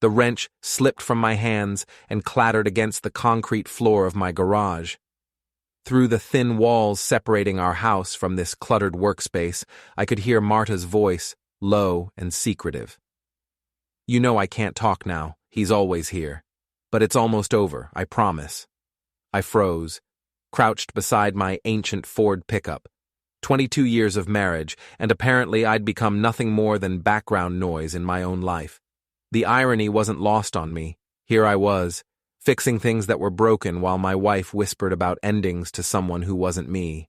The wrench slipped from my hands and clattered against the concrete floor of my garage. Through the thin walls separating our house from this cluttered workspace, I could hear Marta's voice, low and secretive. "You know I can't talk now. He's always here. But it's almost over, I promise." I froze, crouched beside my ancient Ford pickup. 22 years of marriage, and apparently I'd become nothing more than background noise in my own life. The irony wasn't lost on me. Here I was, fixing things that were broken while my wife whispered about endings to someone who wasn't me.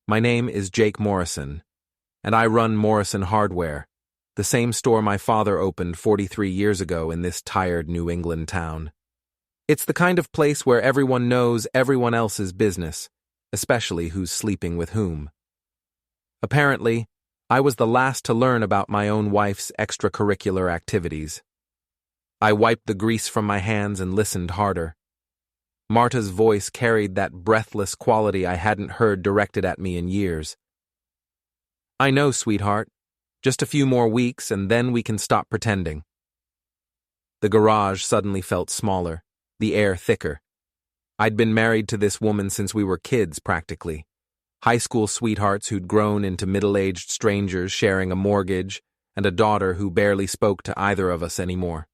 My name is Jake Morrison, and I run Morrison Hardware, the same store my father opened 43 years ago in this tired New England town. It's the kind of place where everyone knows everyone else's business, especially who's sleeping with whom. Apparently, I was the last to learn about my own wife's extracurricular activities. I wiped the grease from my hands and listened harder. Marta's voice carried that breathless quality I hadn't heard directed at me in years. "I know, sweetheart. Just a few more weeks and then we can stop pretending." The garage suddenly felt smaller, the air thicker. I'd been married to this woman since we were kids, practically. High school sweethearts who'd grown into middle-aged strangers sharing a mortgage, and a daughter who barely spoke to either of us anymore.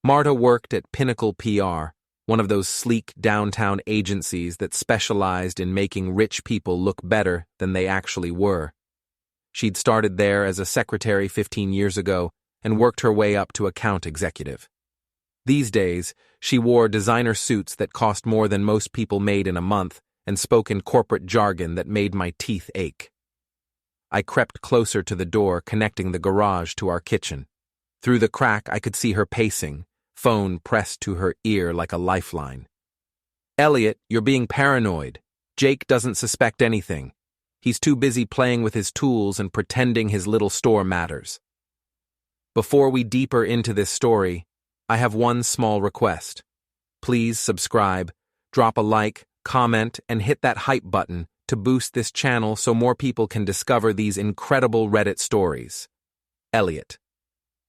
Marta worked at Pinnacle PR, one of those sleek downtown agencies that specialized in making rich people look better than they actually were. She'd started there as a secretary 15 years ago and worked her way up to account executive. These days, she wore designer suits that cost more than most people made in a month and spoke in corporate jargon that made my teeth ache. I crept closer to the door connecting the garage to our kitchen. Through the crack, I could see her pacing, phone pressed to her ear like a lifeline. "Elliot, you're being paranoid. Jake doesn't suspect anything. He's too busy playing with his tools and pretending his little store matters." Before we deeper into this story, I have one small request. Please subscribe, drop a like, comment, and hit that hype button to boost this channel so more people can discover these incredible Reddit stories. Elliot.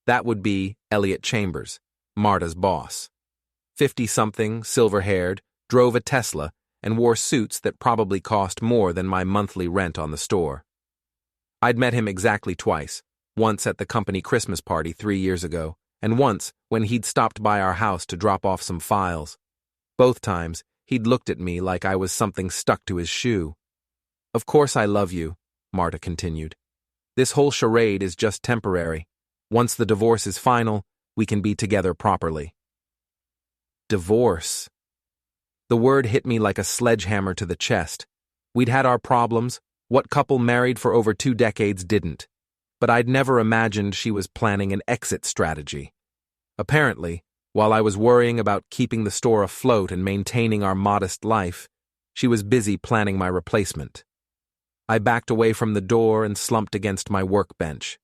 That would be Elliot Chambers, Marta's boss. 50-something, silver-haired, drove a Tesla, and wore suits that probably cost more than my monthly rent on the store. I'd met him exactly twice, once at the company Christmas party 3 years ago, and once when he'd stopped by our house to drop off some files. Both times, he'd looked at me like I was something stuck to his shoe. "Of course I love you," Marta continued. "This whole charade is just temporary. Once the divorce is final, we can be together properly." Divorce. The word hit me like a sledgehammer to the chest. We'd had our problems. What couple married for over 2 decades didn't? But I'd never imagined she was planning an exit strategy. Apparently, while I was worrying about keeping the store afloat and maintaining our modest life, she was busy planning my replacement. I backed away from the door and slumped against my workbench.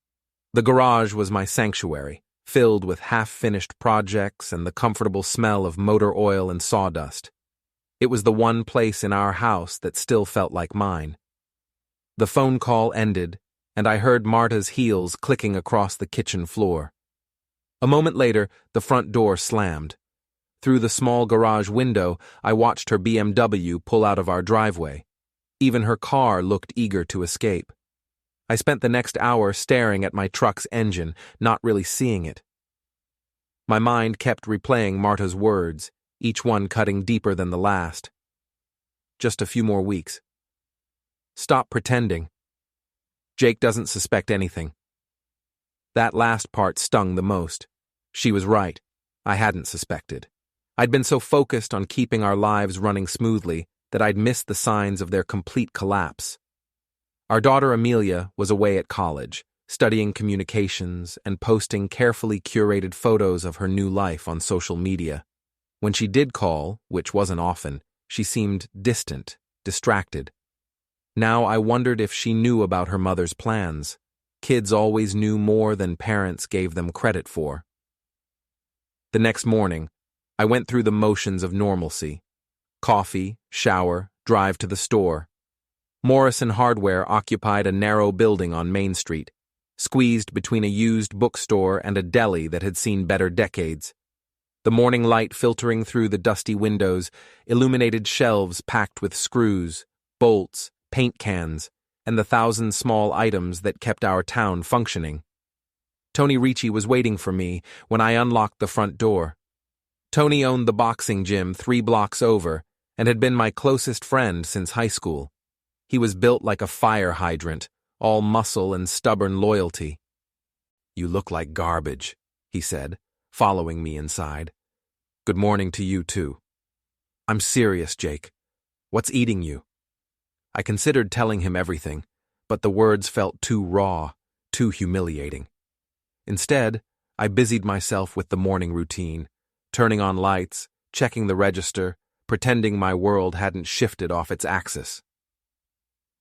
The garage was my sanctuary, filled with half-finished projects and the comfortable smell of motor oil and sawdust. It was the one place in our house that still felt like mine. The phone call ended, and I heard Marta's heels clicking across the kitchen floor. A moment later, the front door slammed. Through the small garage window, I watched her BMW pull out of our driveway. Even her car looked eager to escape. I spent the next hour staring at my truck's engine, not really seeing it. My mind kept replaying Marta's words, each one cutting deeper than the last. Just a few more weeks. Stop pretending. Jake doesn't suspect anything. That last part stung the most. She was right. I hadn't suspected. I'd been so focused on keeping our lives running smoothly that I'd missed the signs of their complete collapse. Our daughter Amelia was away at college, studying communications and posting carefully curated photos of her new life on social media. When she did call, which wasn't often, she seemed distant, distracted. Now I wondered if she knew about her mother's plans. Kids always knew more than parents gave them credit for. The next morning, I went through the motions of normalcy. Coffee, shower, drive to the store. Morrison Hardware occupied a narrow building on Main Street. squeezed between a used bookstore and a deli that had seen better decades. The morning light filtering through the dusty windows illuminated shelves packed with screws, bolts, paint cans, and the 1,000 small items that kept our town functioning. Tony Ricci was waiting for me when I unlocked the front door. Tony owned the boxing gym 3 blocks over and had been my closest friend since high school. He was built like a fire hydrant, all muscle and stubborn loyalty. "You look like garbage," he said, following me inside. "Good morning to you, too." "I'm serious, Jake. What's eating you?" I considered telling him everything, but the words felt too raw, too humiliating. Instead, I busied myself with the morning routine, turning on lights, checking the register, pretending my world hadn't shifted off its axis.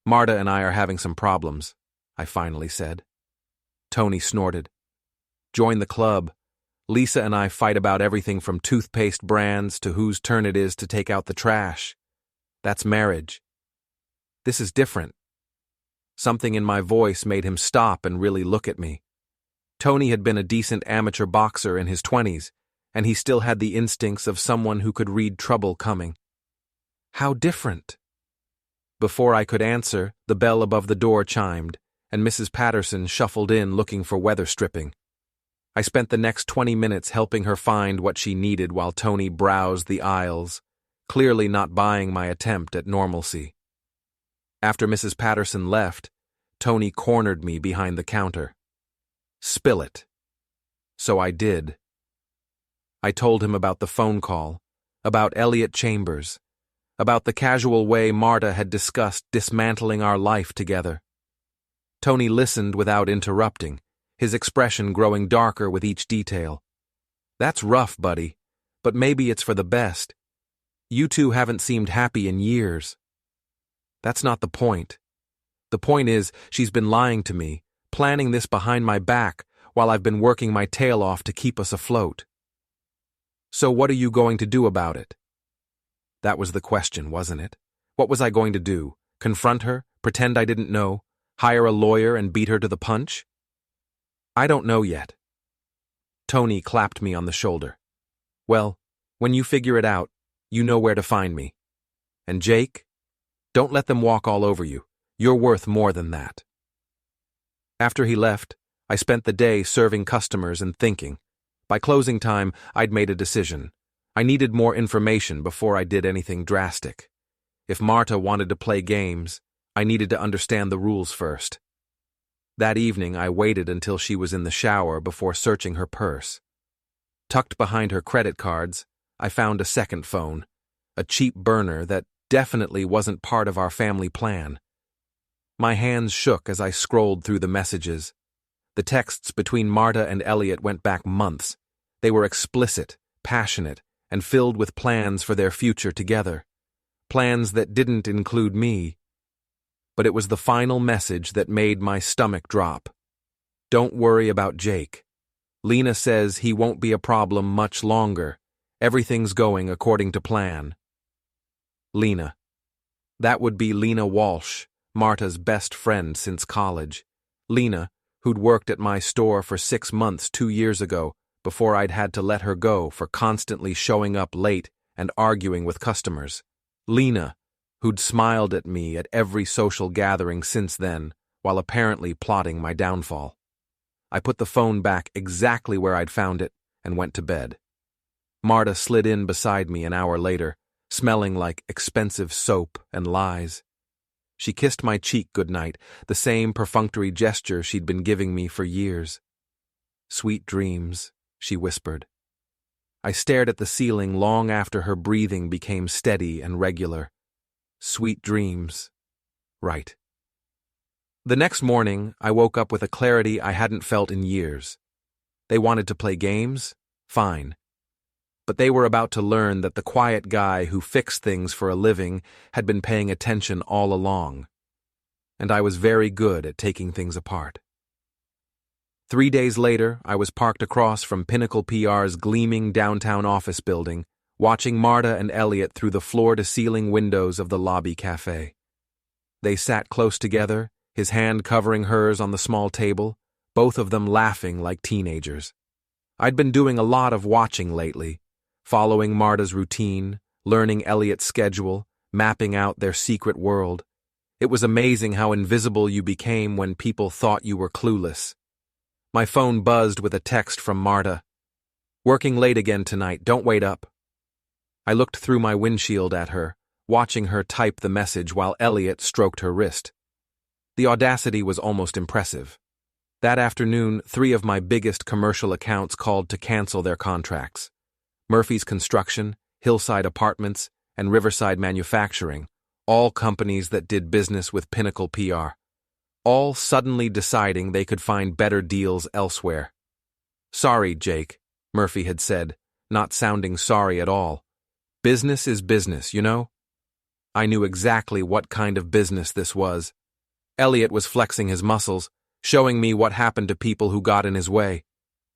"Marta and I are having some problems," I finally said. Tony snorted. "Join the club. Lisa and I fight about everything from toothpaste brands to whose turn it is to take out the trash. That's marriage." "This is different." Something in my voice made him stop and really look at me. Tony had been a decent amateur boxer in his 20s, and he still had the instincts of someone who could read trouble coming. "How different?" Before I could answer, the bell above the door chimed, and Mrs. Patterson shuffled in looking for weather stripping. I spent the next 20 minutes helping her find what she needed while Tony browsed the aisles, clearly not buying my attempt at normalcy. After Mrs. Patterson left, Tony cornered me behind the counter. "Spill it." So I did. I told him about the phone call, about Elliot Chambers, about the casual way Marta had discussed dismantling our life together. Tony listened without interrupting, his expression growing darker with each detail. "That's rough, buddy, but maybe it's for the best. You two haven't seemed happy in years." "That's not the point. The point is, she's been lying to me, planning this behind my back while I've been working my tail off to keep us afloat." "So what are you going to do about it?" That was the question, wasn't it? What was I going to do? Confront her? Pretend I didn't know? Hire a lawyer and beat her to the punch? "I don't know yet." Tony clapped me on the shoulder. "Well, when you figure it out, you know where to find me. And Jake, don't let them walk all over you. You're worth more than that." After he left, I spent the day serving customers and thinking. By closing time, I'd made a decision. I needed more information before I did anything drastic. If Marta wanted to play games, I needed to understand the rules first. That evening, I waited until she was in the shower before searching her purse. Tucked behind her credit cards, I found a second phone, a cheap burner that definitely wasn't part of our family plan. My hands shook as I scrolled through the messages. The texts between Marta and Elliot went back months. They were explicit, passionate, and filled with plans for their future together. Plans that didn't include me. But it was the final message that made my stomach drop. "Don't worry about Jake. Lena says he won't be a problem much longer. Everything's going according to plan." Lena. That would be Lena Walsh, Marta's best friend since college. Lena, who'd worked at my store for 6 months 2 years ago, before I'd had to let her go for constantly showing up late and arguing with customers. Lena, who'd smiled at me at every social gathering since then, while apparently plotting my downfall. I put the phone back exactly where I'd found it and went to bed. Marta slid in beside me an hour later, smelling like expensive soap and lies. She kissed my cheek goodnight, the same perfunctory gesture she'd been giving me for years. "Sweet dreams," she whispered. I stared at the ceiling long after her breathing became steady and regular. Sweet dreams. Right. The next morning, I woke up with a clarity I hadn't felt in years. They wanted to play games? Fine. But they were about to learn that the quiet guy who fixed things for a living had been paying attention all along. And I was very good at taking things apart. 3 days later, I was parked across from Pinnacle PR's gleaming downtown office building, watching Marta and Elliot through the floor-to-ceiling windows of the lobby cafe. They sat close together, his hand covering hers on the small table, both of them laughing like teenagers. I'd been doing a lot of watching lately, following Marta's routine, learning Elliot's schedule, mapping out their secret world. It was amazing how invisible you became when people thought you were clueless. My phone buzzed with a text from Marta. "Working late again tonight, don't wait up." I looked through my windshield at her, watching her type the message while Elliot stroked her wrist. The audacity was almost impressive. That afternoon, 3 of my biggest commercial accounts called to cancel their contracts. Murphy's Construction, Hillside Apartments, and Riverside Manufacturing, all companies that did business with Pinnacle PR. All suddenly deciding they could find better deals elsewhere. "Sorry, Jake," Murphy had said, not sounding sorry at all. "Business is business, you know?" I knew exactly what kind of business this was. Elliot was flexing his muscles, showing me what happened to people who got in his way.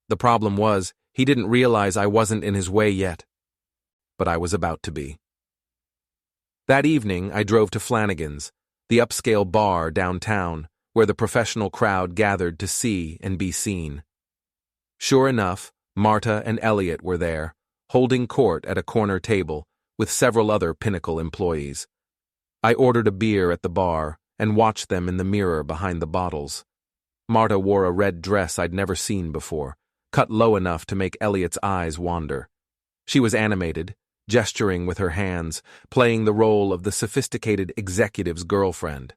The problem was, he didn't realize I wasn't in his way yet. But I was about to be. That evening, I drove to Flanagan's, the upscale bar downtown, where the professional crowd gathered to see and be seen. Sure enough, Marta and Elliot were there, holding court at a corner table with several other Pinnacle employees. I ordered a beer at the bar and watched them in the mirror behind the bottles. Marta wore a red dress I'd never seen before, cut low enough to make Elliot's eyes wander. She was animated, gesturing with her hands, playing the role of the sophisticated executive's girlfriend.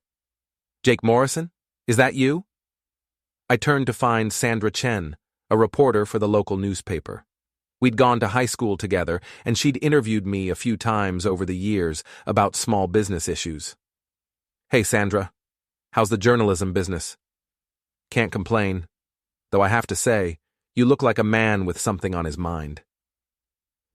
"Jake Morrison? Is that you?" I turned to find Sandra Chen, a reporter for the local newspaper. We'd gone to high school together, and she'd interviewed me a few times over the years about small business issues. "Hey, Sandra. How's the journalism business?" "Can't complain. Though I have to say, you look like a man with something on his mind."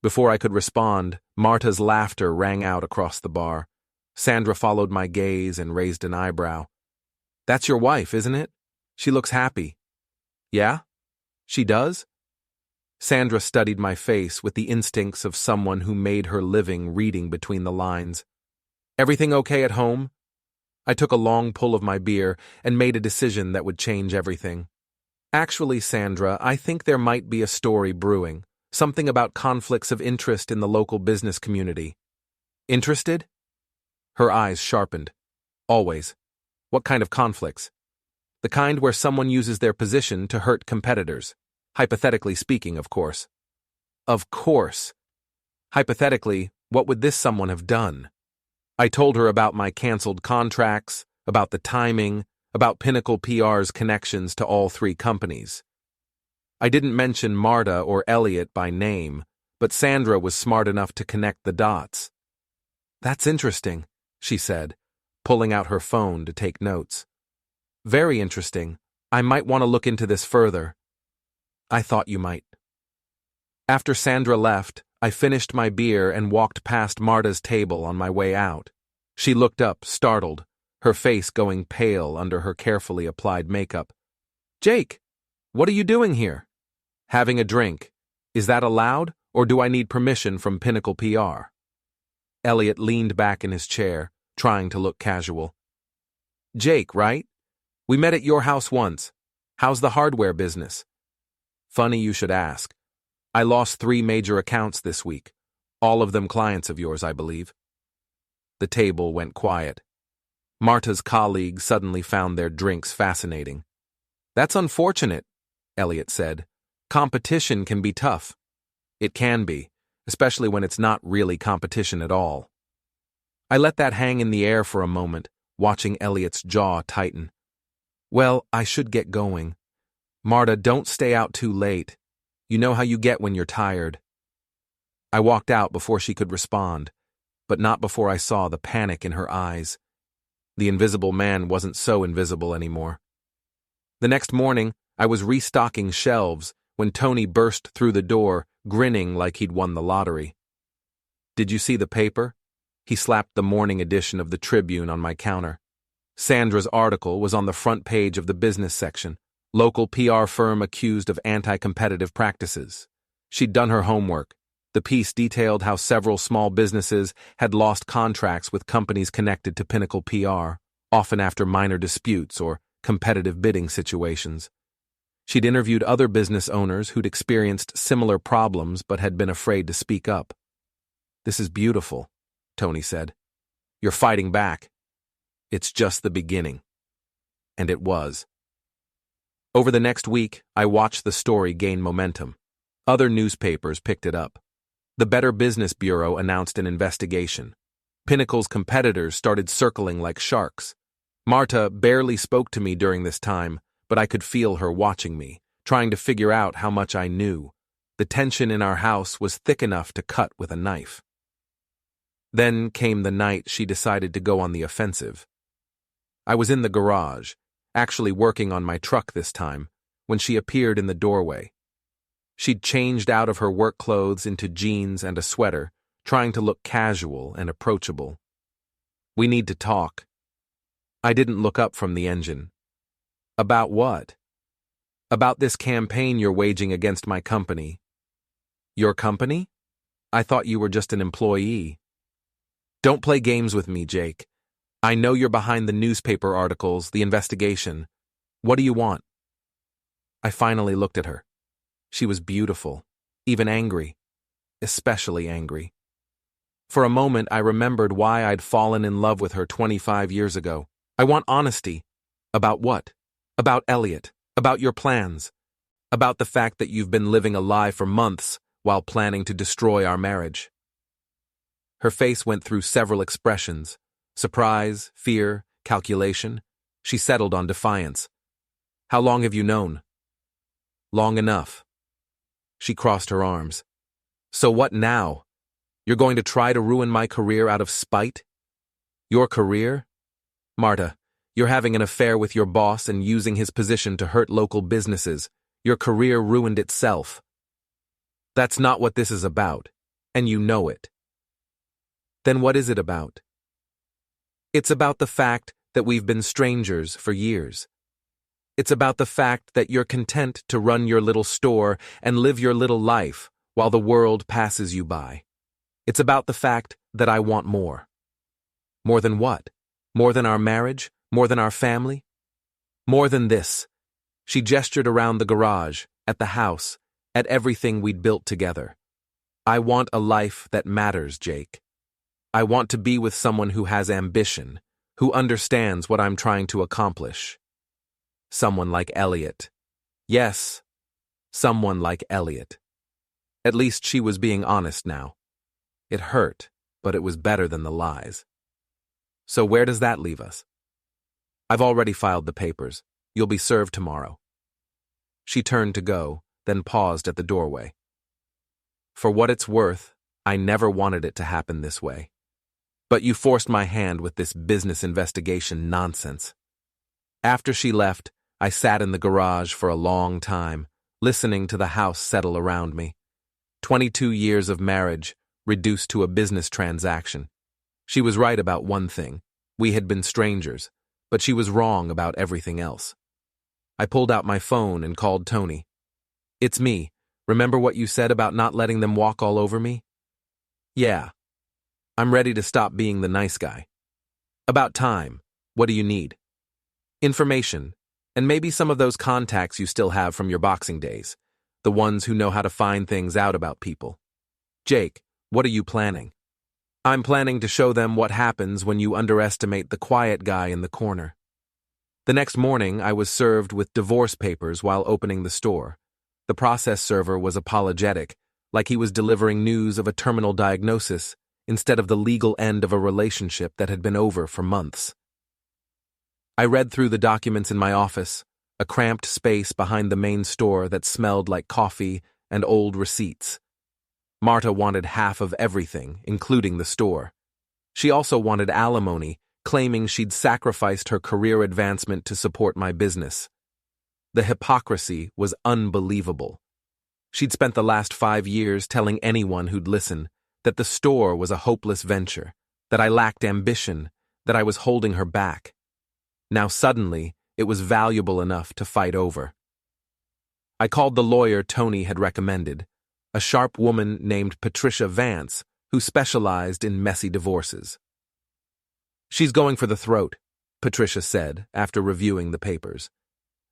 Before I could respond, Marta's laughter rang out across the bar. Sandra followed my gaze and raised an eyebrow. "That's your wife, isn't it? She looks happy." "Yeah? She does?" Sandra studied my face with the instincts of someone who made her living reading between the lines. "Everything okay at home?" I took a long pull of my beer and made a decision that would change everything. "Actually, Sandra, I think there might be a story brewing, something about conflicts of interest in the local business community." "Interested?" Her eyes sharpened. "Always. What kind of conflicts?" "The kind where someone uses their position to hurt competitors. Hypothetically speaking, of course." "Of course. Hypothetically, what would this someone have done?" I told her about my canceled contracts, about the timing, about Pinnacle PR's connections to all 3 companies. I didn't mention Marta or Elliot by name, but Sandra was smart enough to connect the dots. "That's interesting," she said, pulling out her phone to take notes. "Very interesting. I might want to look into this further." "I thought you might." After Sandra left, I finished my beer and walked past Marta's table on my way out. She looked up, startled, her face going pale under her carefully applied makeup. "Jake, what are you doing here?" "Having a drink. Is that allowed, or do I need permission from Pinnacle PR?" Elliot leaned back in his chair, trying to look casual. "Jake, right? We met at your house once. How's the hardware business?" "Funny you should ask. I lost 3 major accounts this week, all of them clients of yours, I believe." The table went quiet. Marta's colleagues suddenly found their drinks fascinating. "That's unfortunate," Elliot said. "Competition can be tough." "It can be, especially when it's not really competition at all." I let that hang in the air for a moment, watching Elliot's jaw tighten. "Well, I should get going. Marta, don't stay out too late. You know how you get when you're tired." I walked out before she could respond, but not before I saw the panic in her eyes. The invisible man wasn't so invisible anymore. The next morning, I was restocking shelves when Tony burst through the door, grinning like he'd won the lottery. "Did you see the paper?" He slapped the morning edition of the Tribune on my counter. Sandra's article was on the front page of the business section. Local PR firm accused of anti-competitive practices. She'd done her homework. The piece detailed how several small businesses had lost contracts with companies connected to Pinnacle PR, often after minor disputes or competitive bidding situations. She'd interviewed other business owners who'd experienced similar problems but had been afraid to speak up. "This is beautiful," Tony said. "You're fighting back. It's just the beginning." And it was. Over the next week, I watched the story gain momentum. Other newspapers picked it up. The Better Business Bureau announced an investigation. Pinnacle's competitors started circling like sharks. Marta barely spoke to me during this time, but I could feel her watching me, trying to figure out how much I knew. The tension in our house was thick enough to cut with a knife. Then came the night she decided to go on the offensive. I was in the garage, actually working on my truck this time, when she appeared in the doorway. She'd changed out of her work clothes into jeans and a sweater, trying to look casual and approachable. "We need to talk." I didn't look up from the engine. "About what?" "About this campaign you're waging against my company." "Your company? I thought you were just an employee." "Don't play games with me, Jake. I know you're behind the newspaper articles, the investigation. What do you want?" I finally looked at her. She was beautiful, even angry, especially angry. For a moment, I remembered why I'd fallen in love with her 25 years ago. "I want honesty." "About what?" "About Elliot, about your plans, about the fact that you've been living a lie for months while planning to destroy our marriage." Her face went through several expressions: surprise, fear, calculation. She settled on defiance. "How long have you known?" "Long enough." She crossed her arms. "So what now? You're going to try to ruin my career out of spite?" "Your career? Marta, you're having an affair with your boss and using his position to hurt local businesses. Your career ruined itself." "That's not what this is about, and you know it." "Then what is it about?" "It's about the fact that we've been strangers for years. It's about the fact that you're content to run your little store and live your little life while the world passes you by. It's about the fact that I want more." "More than what? More than our marriage? More than our family?" "More than this." She gestured around the garage, at the house, at everything we'd built together. "I want a life that matters, Jake. I want to be with someone who has ambition, who understands what I'm trying to accomplish. Someone like Elliot. Yes, someone like Elliot." At least she was being honest now. It hurt, but it was better than the lies. "So where does that leave us?" "I've already filed the papers. You'll be served tomorrow." She turned to go, then paused at the doorway. For what it's worth, I never wanted it to happen this way. But you forced my hand with this business investigation nonsense. After she left, I sat in the garage for a long time, listening to the house settle around me. 22 years of marriage, reduced to a business transaction. She was right about one thing. We had been strangers, but she was wrong about everything else. I pulled out my phone and called Tony. "It's me. Remember what you said about not letting them walk all over me?" "Yeah. I'm ready to stop being the nice guy." "About time. What do you need?" "Information, and maybe some of those contacts you still have from your boxing days, the ones who know how to find things out about people." "Jake, what are you planning?" "I'm planning to show them what happens when you underestimate the quiet guy in the corner." The next morning, I was served with divorce papers while opening the store. The process server was apologetic, like he was delivering news of a terminal diagnosis instead of the legal end of a relationship that had been over for months. I read through the documents in my office, a cramped space behind the main store that smelled like coffee and old receipts. Marta wanted half of everything, including the store. She also wanted alimony, claiming she'd sacrificed her career advancement to support my business. The hypocrisy was unbelievable. She'd spent the last 5 years telling anyone who'd listen that the store was a hopeless venture, that I lacked ambition, that I was holding her back. Now suddenly, it was valuable enough to fight over. I called the lawyer Tony had recommended, a sharp woman named Patricia Vance, who specialized in messy divorces. "She's going for the throat," Patricia said after reviewing the papers.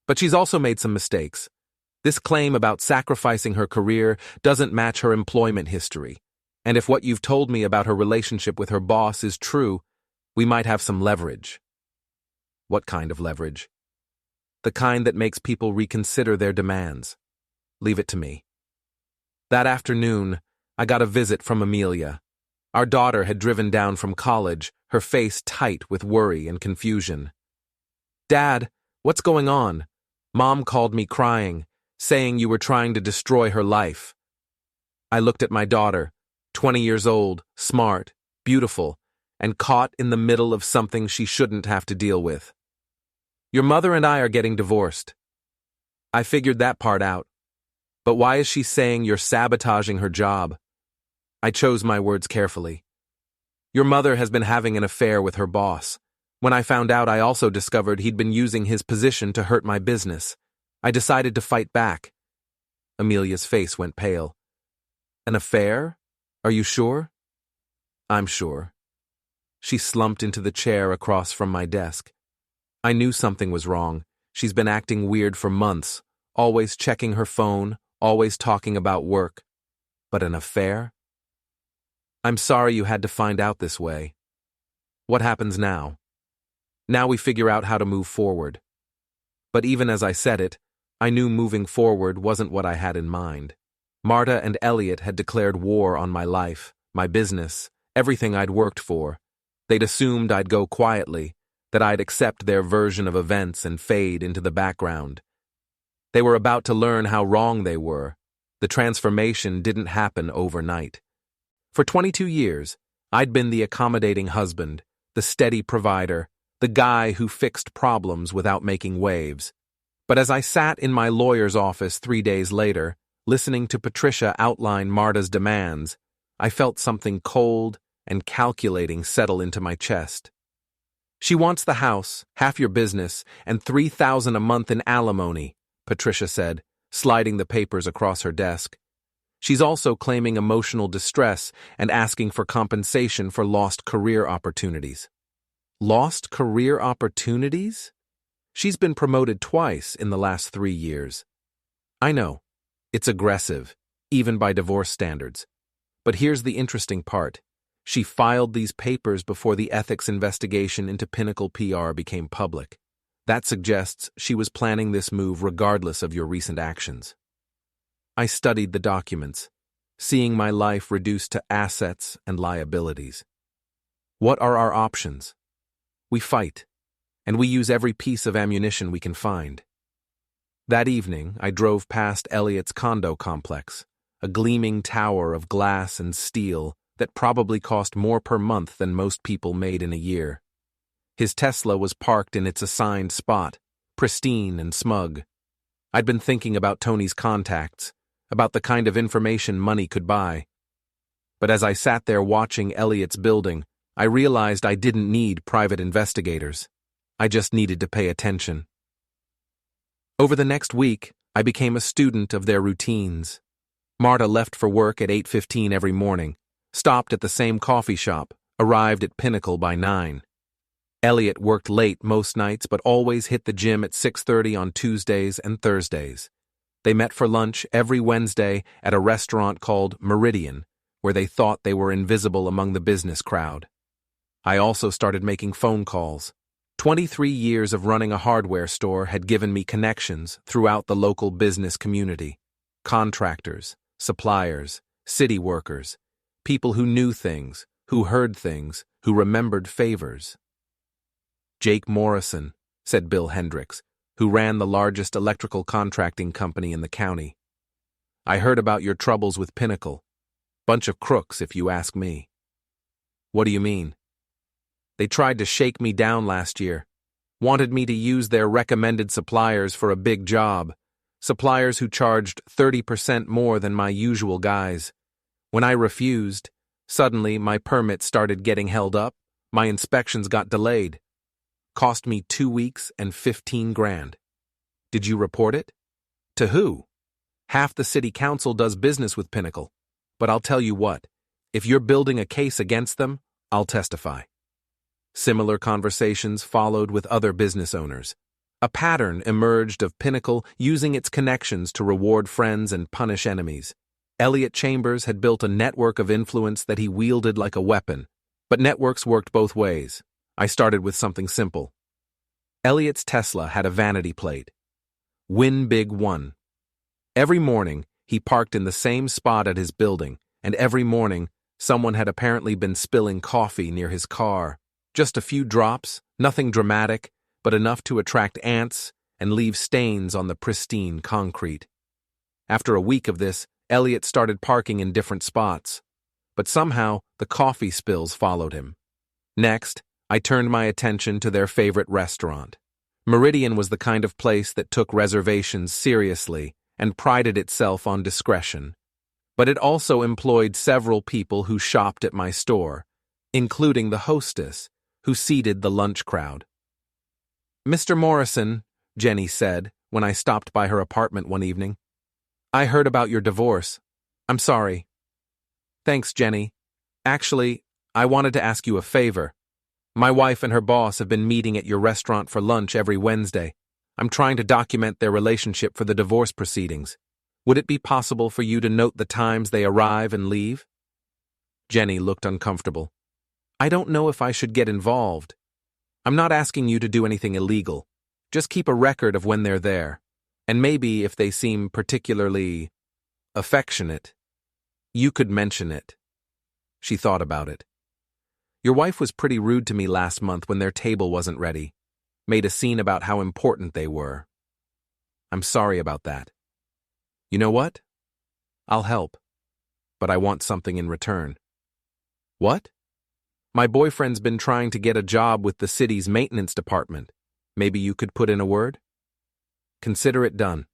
"But she's also made some mistakes. This claim about sacrificing her career doesn't match her employment history. And if what you've told me about her relationship with her boss is true, we might have some leverage. What kind of leverage? The kind that makes people reconsider their demands. Leave it to me. That afternoon, I got a visit from Amelia. Our daughter had driven down from college, her face tight with worry and confusion. "Dad, what's going on?" Mom called me crying, saying you were trying to destroy her life. I looked at my daughter, 20 years old, smart, beautiful, and caught in the middle of something she shouldn't have to deal with. "Your mother and I are getting divorced." I figured that part out. But why is she saying you're sabotaging her job? I chose my words carefully. "Your mother has been having an affair with her boss. When I found out, I also discovered he'd been using his position to hurt my business. I decided to fight back." Amelia's face went pale. "An affair? Are you sure?" "I'm sure." She slumped into the chair across from my desk. I knew something was wrong. She's been acting weird for months, always checking her phone, always talking about work. But an affair? "I'm sorry you had to find out this way. What happens now?" "Now we figure out how to move forward." But even as I said it, I knew moving forward wasn't what I had in mind. Marta and Elliot had declared war on my life, my business, everything I'd worked for. They'd assumed I'd go quietly, that I'd accept their version of events and fade into the background. They were about to learn how wrong they were. The transformation didn't happen overnight. For 22 years, I'd been the accommodating husband, the steady provider, the guy who fixed problems without making waves. But as I sat in my lawyer's office 3 days later, listening to Patricia outline Marta's demands, I felt something cold and calculating settle into my chest. "She wants the house, half your business, and $3,000 a month in alimony," Patricia said, sliding the papers across her desk. "She's also claiming emotional distress and asking for compensation for lost career opportunities." Lost career opportunities? She's been promoted twice in the last 3 years. I know, it's aggressive, even by divorce standards. But here's the interesting part. She filed these papers before the ethics investigation into Pinnacle PR became public. That suggests she was planning this move regardless of your recent actions. I studied the documents, seeing my life reduced to assets and liabilities. What are our options? We fight, and we use every piece of ammunition we can find. That evening, I drove past Elliot's condo complex, a gleaming tower of glass and steel that probably cost more per month than most people made in a year. His Tesla was parked in its assigned spot, pristine and smug. I'd been thinking about Tony's contacts, about the kind of information money could buy. But as I sat there watching Elliot's building, I realized I didn't need private investigators. I just needed to pay attention. Over the next week, I became a student of their routines. Marta left for work at 8:15 every morning, stopped at the same coffee shop, arrived at Pinnacle by 9. Elliot worked late most nights but always hit the gym at 6:30 on Tuesdays and Thursdays. They met for lunch every Wednesday at a restaurant called Meridian, where they thought they were invisible among the business crowd. I also started making phone calls. 23 years of running a hardware store had given me connections throughout the local business community. Contractors, suppliers, city workers, people who knew things, who heard things, who remembered favors. "Jake Morrison," said Bill Hendricks, who ran the largest electrical contracting company in the county. "I heard about your troubles with Pinnacle. Bunch of crooks, if you ask me." "What do you mean?" "They tried to shake me down last year. Wanted me to use their recommended suppliers for a big job. Suppliers who charged 30% more than my usual guys. When I refused, suddenly my permit started getting held up, my inspections got delayed. Cost me 2 weeks and 15 grand. Did you report it? To who? Half the city council does business with Pinnacle. But I'll tell you what, if you're building a case against them, I'll testify." Similar conversations followed with other business owners. A pattern emerged of Pinnacle using its connections to reward friends and punish enemies. Elliot Chambers had built a network of influence that he wielded like a weapon. But networks worked both ways. I started with something simple. Elliot's Tesla had a vanity plate. Win Big 1. Every morning, he parked in the same spot at his building, and every morning, someone had apparently been spilling coffee near his car. Just a few drops, nothing dramatic, but enough to attract ants and leave stains on the pristine concrete. After a week of this, Elliot started parking in different spots. But somehow, the coffee spills followed him. Next, I turned my attention to their favorite restaurant. Meridian was the kind of place that took reservations seriously and prided itself on discretion. But it also employed several people who shopped at my store, including the hostess, who seated the lunch crowd. "Mr. Morrison," Jenny said when I stopped by her apartment one evening, "I heard about your divorce. I'm sorry." "Thanks, Jenny. Actually, I wanted to ask you a favor. My wife and her boss have been meeting at your restaurant for lunch every Wednesday. I'm trying to document their relationship for the divorce proceedings. Would it be possible for you to note the times they arrive and leave?" Jenny looked uncomfortable. "I don't know if I should get involved. I'm not asking you to do anything illegal. Just keep a record of when they're there. And maybe if they seem particularly affectionate, you could mention it." She thought about it. "Your wife was pretty rude to me last month when their table wasn't ready. Made a scene about how important they were. I'm sorry about that. You know what? I'll help. But I want something in return." "What?" "My boyfriend's been trying to get a job with the city's maintenance department. Maybe you could put in a word?" "Consider it done."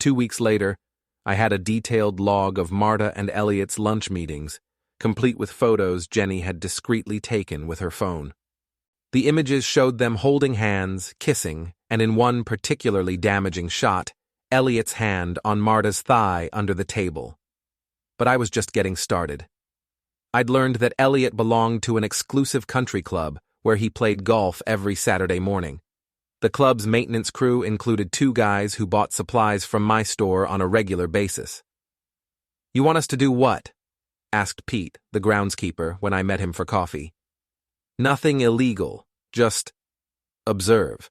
2 weeks later, I had a detailed log of Marta and Elliot's lunch meetings, complete with photos Jenny had discreetly taken with her phone. The images showed them holding hands, kissing, and in one particularly damaging shot, Elliot's hand on Marta's thigh under the table. But I was just getting started. I'd learned that Elliot belonged to an exclusive country club where he played golf every Saturday morning. The club's maintenance crew included 2 guys who bought supplies from my store on a regular basis. "You want us to do what?" asked Pete, the groundskeeper, when I met him for coffee. "Nothing illegal, just observe.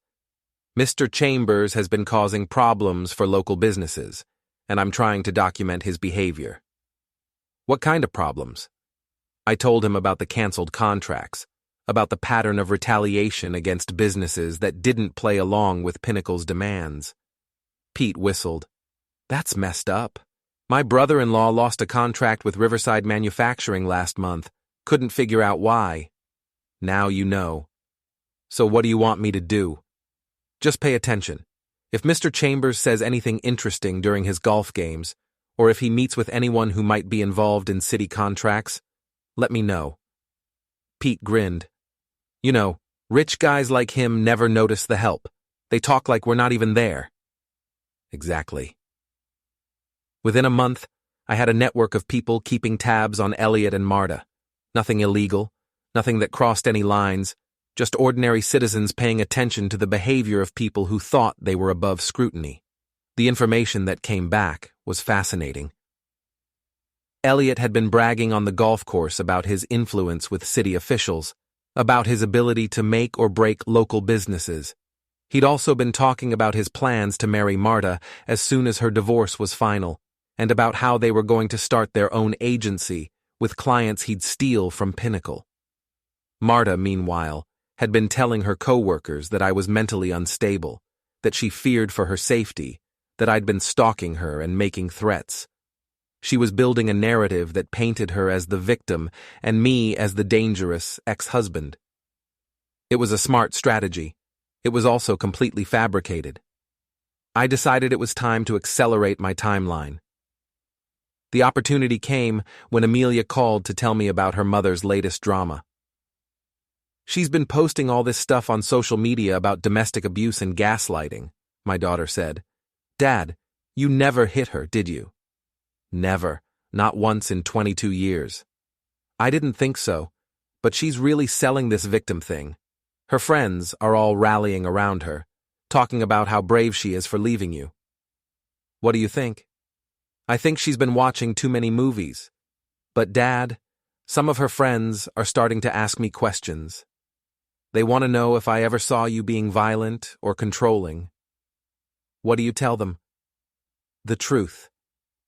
Mr. Chambers has been causing problems for local businesses, and I'm trying to document his behavior." "What kind of problems?" I told him about the canceled contracts, about the pattern of retaliation against businesses that didn't play along with Pinnacle's demands. Pete whistled. "That's messed up. My brother-in-law lost a contract with Riverside Manufacturing last month. Couldn't figure out why. Now you know. So what do you want me to do? Just pay attention. If Mr. Chambers says anything interesting during his golf games, or if he meets with anyone who might be involved in city contracts, let me know." Pete grinned. "You know, rich guys like him never notice the help. They talk like we're not even there." Exactly. Within a month, I had a network of people keeping tabs on Elliot and Marta. Nothing illegal, nothing that crossed any lines, just ordinary citizens paying attention to the behavior of people who thought they were above scrutiny. The information that came back was fascinating. Elliot had been bragging on the golf course about his influence with city officials, about his ability to make or break local businesses. He'd also been talking about his plans to marry Marta as soon as her divorce was final, and about how they were going to start their own agency with clients he'd steal from Pinnacle. Marta, meanwhile, had been telling her coworkers that I was mentally unstable, that she feared for her safety, that I'd been stalking her and making threats. She was building a narrative that painted her as the victim and me as the dangerous ex-husband. It was a smart strategy. It was also completely fabricated. I decided it was time to accelerate my timeline. The opportunity came when Amelia called to tell me about her mother's latest drama. "She's been posting all this stuff on social media about domestic abuse and gaslighting," my daughter said. "Dad, you never hit her, did you?" "Never. Not once in 22 years. I didn't think so, but she's really selling this victim thing. Her friends are all rallying around her. talking about how brave she is for leaving you. What do you think? I think she's been watching too many movies. But Dad, some of her friends are starting to ask me questions. They want to know if I ever saw you being violent or controlling. What do you tell them? The truth.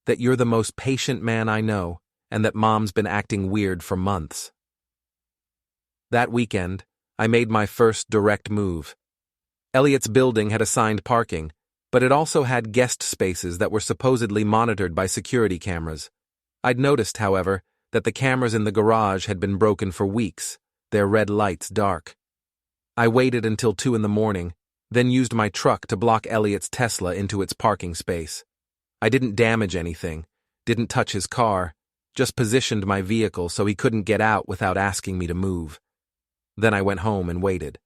That you're the most patient man I know, and that Mom's been acting weird for months. That weekend, I made my first direct move. Elliot's building had assigned parking, but it also had guest spaces that were supposedly monitored by security cameras. I'd noticed, however, that the cameras in the garage had been broken for weeks, their red lights dark. I waited until 2 a.m, then used my truck to block Elliot's Tesla into its parking space. I didn't damage anything, didn't touch his car, just positioned my vehicle so he couldn't get out without asking me to move. Then I went home and waited.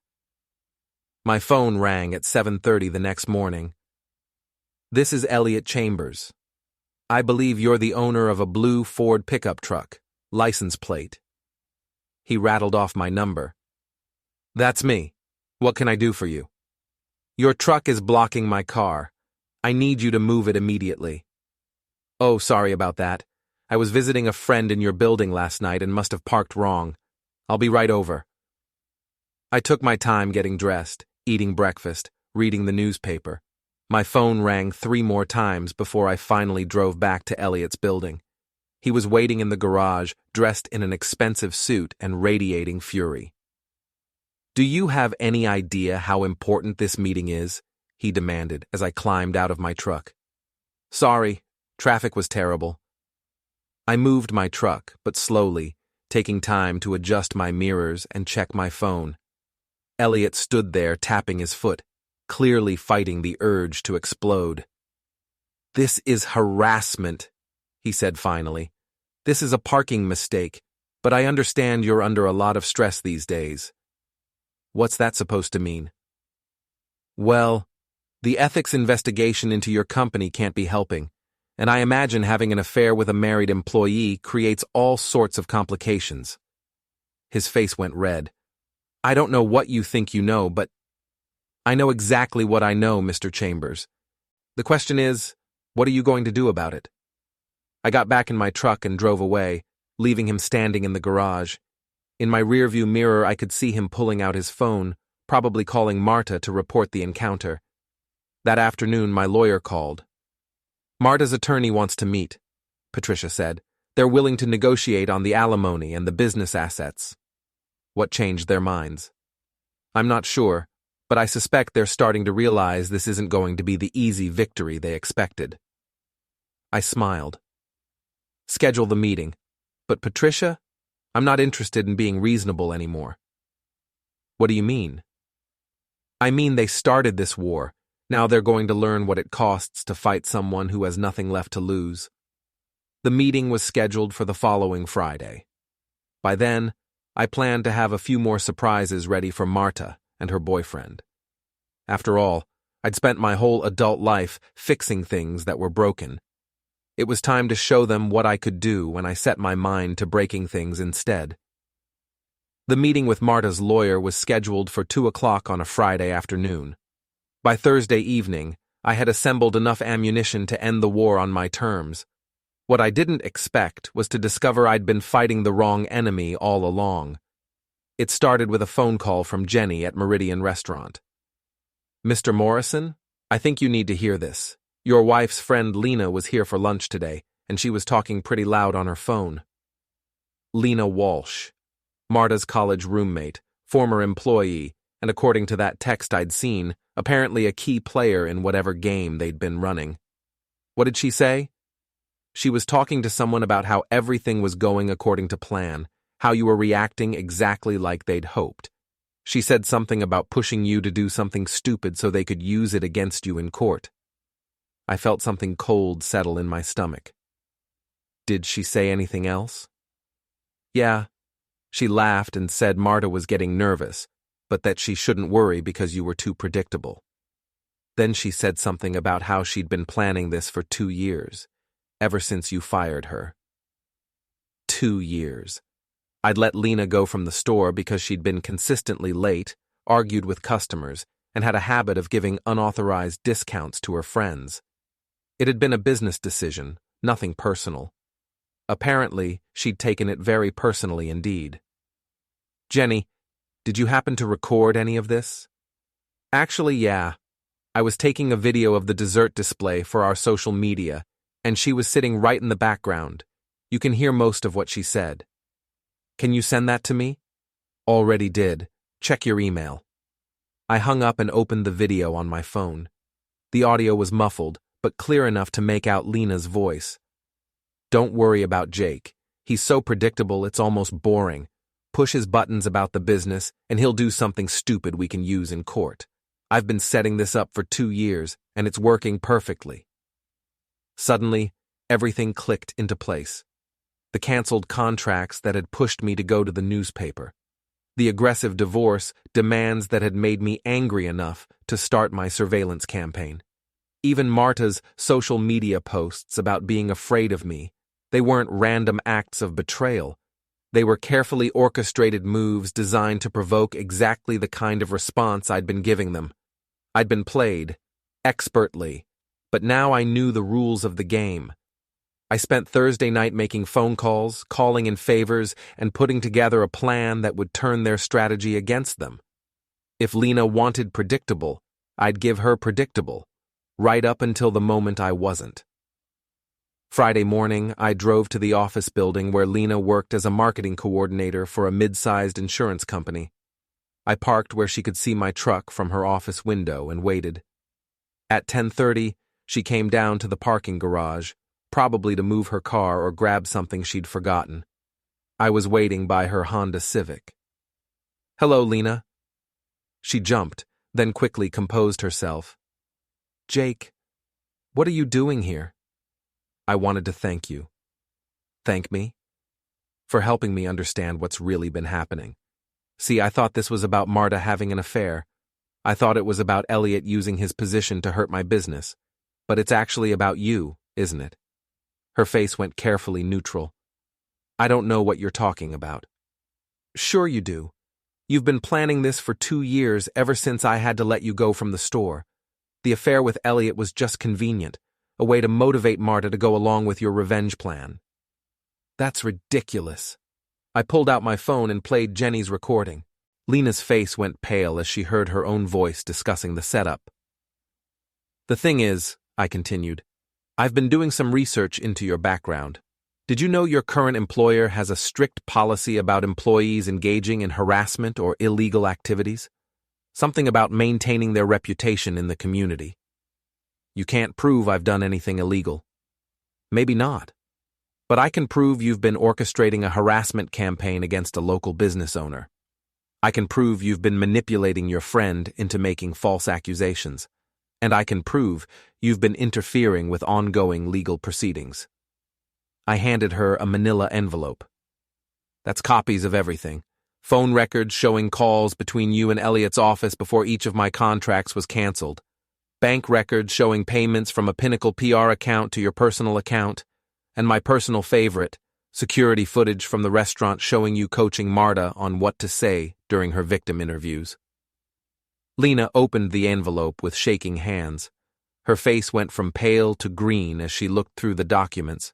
My phone rang at 7:30 the next morning. This is Elliot Chambers. I believe you're the owner of a blue Ford pickup truck, license plate. He rattled off my number. That's me. What can I do for you? Your truck is blocking my car. I need you to move it immediately. Oh, sorry about that. I was visiting a friend in your building last night and must have parked wrong. I'll be right over. I took my time getting dressed, eating breakfast, reading the newspaper. My phone rang 3 more times before I finally drove back to Elliot's building. He was waiting in the garage, dressed in an expensive suit and radiating fury. Do you have any idea how important this meeting is? He demanded as I climbed out of my truck. Sorry, traffic was terrible. I moved my truck, but slowly, taking time to adjust my mirrors and check my phone. Elliot stood there tapping his foot, clearly fighting the urge to explode. This is harassment, he said finally. This is a parking mistake, but I understand you're under a lot of stress these days. What's that supposed to mean? Well, the ethics investigation into your company can't be helping, and I imagine having an affair with a married employee creates all sorts of complications. His face went red. I don't know what you think you know, but I know exactly what I know, Mr. Chambers. The question is, what are you going to do about it? I got back in my truck and drove away, leaving him standing in the garage. In my rearview mirror, I could see him pulling out his phone, probably calling Marta to report the encounter. That afternoon, my lawyer called. Marta's attorney wants to meet, Patricia said. They're willing to negotiate on the alimony and the business assets. What changed their minds? I'm not sure, but I suspect they're starting to realize this isn't going to be the easy victory they expected. I smiled. Schedule the meeting. But Patricia, I'm not interested in being reasonable anymore. What do you mean? I mean they started this war. Now they're going to learn what it costs to fight someone who has nothing left to lose. The meeting was scheduled for the following Friday. By then, I planned to have a few more surprises ready for Marta and her boyfriend. After all, I'd spent my whole adult life fixing things that were broken. It was time to show them what I could do when I set my mind to breaking things instead. The meeting with Marta's lawyer was scheduled for 2 o'clock on a Friday afternoon. By Thursday evening, I had assembled enough ammunition to end the war on my terms. What I didn't expect was to discover I'd been fighting the wrong enemy all along. It started with a phone call from Jenny at Meridian Restaurant. Mr. Morrison, I think you need to hear this. Your wife's friend Lena was here for lunch today, and she was talking pretty loud on her phone. Lena Walsh, Marta's college roommate, former employee, and according to that text I'd seen, apparently a key player in whatever game they'd been running. What did she say? She was talking to someone about how everything was going according to plan, how you were reacting exactly like they'd hoped. She said something about pushing you to do something stupid so they could use it against you in court. I felt something cold settle in my stomach. Did she say anything else? Yeah. She laughed and said Marta was getting nervous, but that she shouldn't worry because you were too predictable. Then she said something about how she'd been planning this for 2 years, ever since you fired her. 2 years. I'd let Lena go from the store because she'd been consistently late, argued with customers, and had a habit of giving unauthorized discounts to her friends. It had been a business decision, nothing personal. Apparently, she'd taken it very personally indeed. "Jenny, did you happen to record any of this?" "Actually, yeah. I was taking a video of the dessert display for our social media, and she was sitting right in the background. You can hear most of what she said." "Can you send that to me?" "Already did. Check your email." I hung up and opened the video on my phone. The audio was muffled, but clear enough to make out Lena's voice. "Don't worry about Jake. He's so predictable it's almost boring. Push his buttons about the business, and he'll do something stupid we can use in court. I've been setting this up for 2 years, and it's working perfectly." Suddenly, everything clicked into place. The canceled contracts that had pushed me to go to the newspaper. The aggressive divorce demands that had made me angry enough to start my surveillance campaign. Even Marta's social media posts about being afraid of me, they weren't random acts of betrayal. They were carefully orchestrated moves designed to provoke exactly the kind of response I'd been giving them. I'd been played, expertly, but now I knew the rules of the game. I spent Thursday night making phone calls, calling in favors, and putting together a plan that would turn their strategy against them. If Lena wanted predictable, I'd give her predictable, right up until the moment I wasn't. Friday morning, I drove to the office building where Lena worked as a marketing coordinator for a mid-sized insurance company. I parked where she could see my truck from her office window and waited. At 10:30, she came down to the parking garage, probably to move her car or grab something she'd forgotten. I was waiting by her Honda Civic. "Hello, Lena." She jumped, then quickly composed herself. "Jake, what are you doing here?" "I wanted to thank you." "Thank me?" "For helping me understand what's really been happening. See, I thought this was about Marta having an affair. I thought it was about Elliot using his position to hurt my business. But it's actually about you, isn't it?" Her face went carefully neutral. "I don't know what you're talking about." "Sure you do. You've been planning this for 2 years, ever since I had to let you go from the store. The affair with Elliot was just convenient, a way to motivate Marta to go along with your revenge plan." "That's ridiculous." I pulled out my phone and played Jenny's recording. Lena's face went pale as she heard her own voice discussing the setup. "The thing is," I continued, "I've been doing some research into your background. Did you know your current employer has a strict policy about employees engaging in harassment or illegal activities? Something about maintaining their reputation in the community. You can't prove I've done anything illegal. Maybe not. But I can prove you've been orchestrating a harassment campaign against a local business owner. I can prove you've been manipulating your friend into making false accusations. And I can prove you've been interfering with ongoing legal proceedings." I handed her a manila envelope. "That's copies of everything. Phone records showing calls between you and Elliot's office before each of my contracts was canceled. Bank records showing payments from a Pinnacle PR account to your personal account. And my personal favorite, security footage from the restaurant showing you coaching Marta on what to say during her victim interviews." Lena opened the envelope with shaking hands. Her face went from pale to green as she looked through the documents.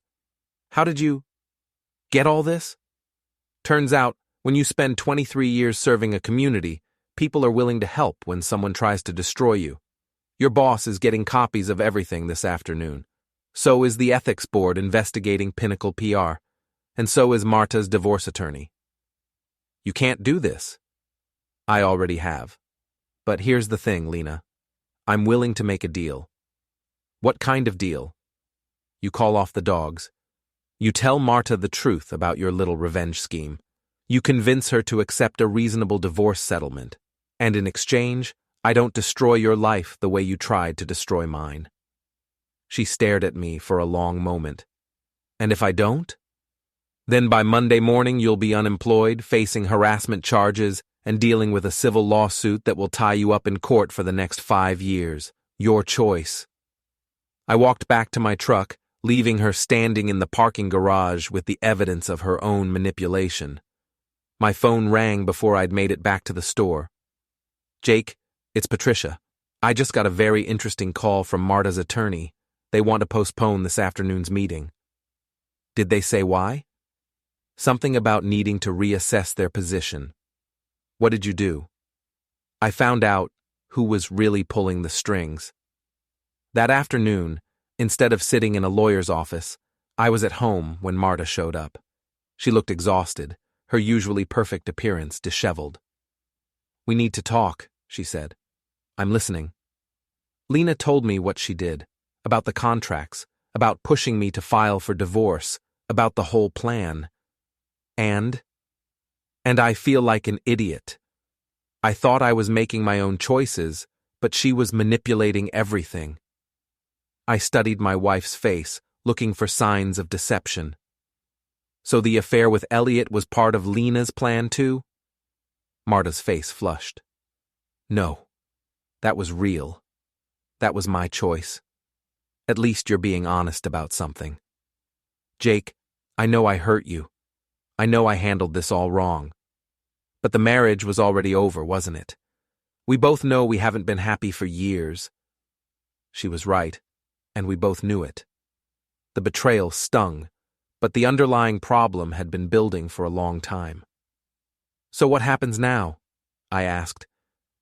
"How did you get all this?" "Turns out, when you spend 23 years serving a community, people are willing to help when someone tries to destroy you. Your boss is getting copies of everything this afternoon. So is the ethics board investigating Pinnacle PR. And so is Marta's divorce attorney." "You can't do this." "I already have. But here's the thing, Lena. I'm willing to make a deal." "What kind of deal?" "You call off the dogs. You tell Marta the truth about your little revenge scheme. You convince her to accept a reasonable divorce settlement. And in exchange, I don't destroy your life the way you tried to destroy mine." She stared at me for a long moment. "And if I don't?" "Then by Monday morning you'll be unemployed, facing harassment charges, and dealing with a civil lawsuit that will tie you up in court for the next 5 years. Your choice." I walked back to my truck, leaving her standing in the parking garage with the evidence of her own manipulation. My phone rang before I'd made it back to the store. "Jake, It's Patricia. I just got a very interesting call from Marta's attorney. They want to postpone this afternoon's meeting. Did they say why? Something about needing to reassess their position. What did you do? I found out who was really pulling the strings. That afternoon, instead of sitting in a lawyer's office, I was at home when Marta showed up. She looked exhausted, her usually perfect appearance disheveled. "We need to talk," she said. "I'm listening." Lena told me what she did, about the contracts, about pushing me to file for divorce, about the whole plan. And I feel like an idiot. I thought I was making my own choices, but she was manipulating everything. I studied my wife's face, looking for signs of deception. So the affair with Elliot was part of Lena's plan too? Marta's face flushed. No, that was real. That was my choice. At least you're being honest about something. Jake, I know I hurt you. I know I handled this all wrong. But the marriage was already over, wasn't it? We both know we haven't been happy for years. She was right, and we both knew it. The betrayal stung, but the underlying problem had been building for a long time. So what happens now? I asked.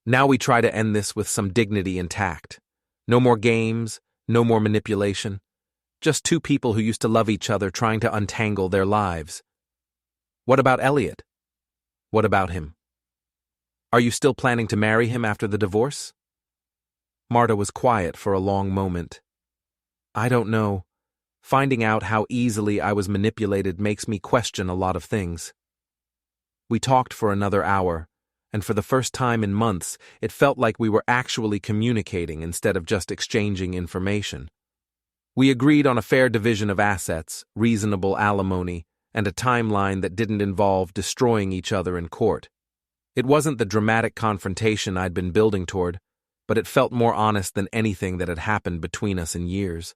Now we try to end this with some dignity intact. No more games, no more manipulation. Just two people who used to love each other trying to untangle their lives. What about Elliot? What about him? Are you still planning to marry him after the divorce? Marta was quiet for a long moment. I don't know. Finding out how easily I was manipulated makes me question a lot of things. We talked for another hour, and for the first time in months, it felt like we were actually communicating instead of just exchanging information. We agreed on a fair division of assets, reasonable alimony, and a timeline that didn't involve destroying each other in court. It wasn't the dramatic confrontation I'd been building toward, but it felt more honest than anything that had happened between us in years.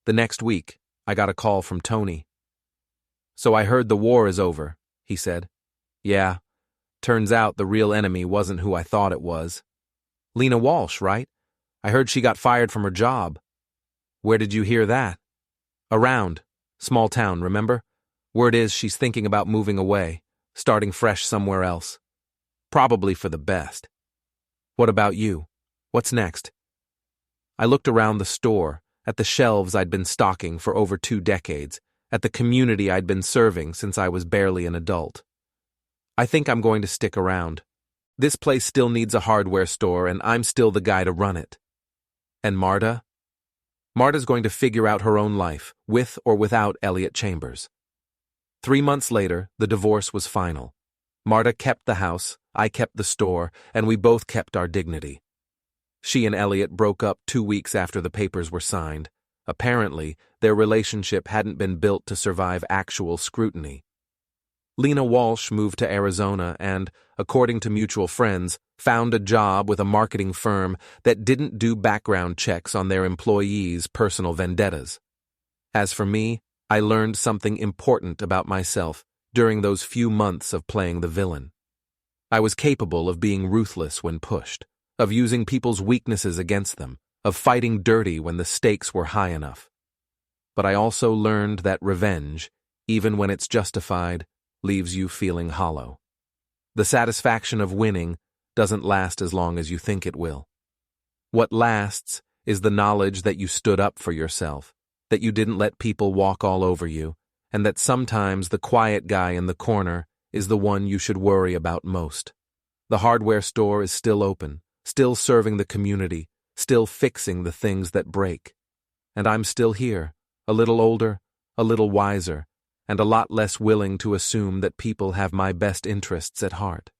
The next week, I got a call from Tony. "So I heard the war is over," he said. "Yeah, turns out the real enemy wasn't who I thought it was. Lena Walsh, right? I heard she got fired from her job." "Where did you hear that?" "Around. Small town, remember? Word is she's thinking about moving away, starting fresh somewhere else. Probably for the best." "What about you? What's next?" I looked around the store, at the shelves I'd been stocking for over 2 decades, at the community I'd been serving since I was barely an adult. I think I'm going to stick around. This place still needs a hardware store, and I'm still the guy to run it. And Marta? Marta's going to figure out her own life, with or without Elliot Chambers. 3 months later, the divorce was final. Marta kept the house, I kept the store, and we both kept our dignity. She and Elliot broke up 2 weeks after the papers were signed. Apparently, their relationship hadn't been built to survive actual scrutiny. Lena Walsh moved to Arizona and, according to mutual friends, found a job with a marketing firm that didn't do background checks on their employees' personal vendettas. As for me, I learned something important about myself during those few months of playing the villain. I was capable of being ruthless when pushed, of using people's weaknesses against them, of fighting dirty when the stakes were high enough. But I also learned that revenge, even when it's justified, leaves you feeling hollow. The satisfaction of winning doesn't last as long as you think it will. What lasts is the knowledge that you stood up for yourself, that you didn't let people walk all over you, and that sometimes the quiet guy in the corner is the one you should worry about most. The hardware store is still open, still serving the community, still fixing the things that break. And I'm still here, a little older, a little wiser, and a lot less willing to assume that people have my best interests at heart.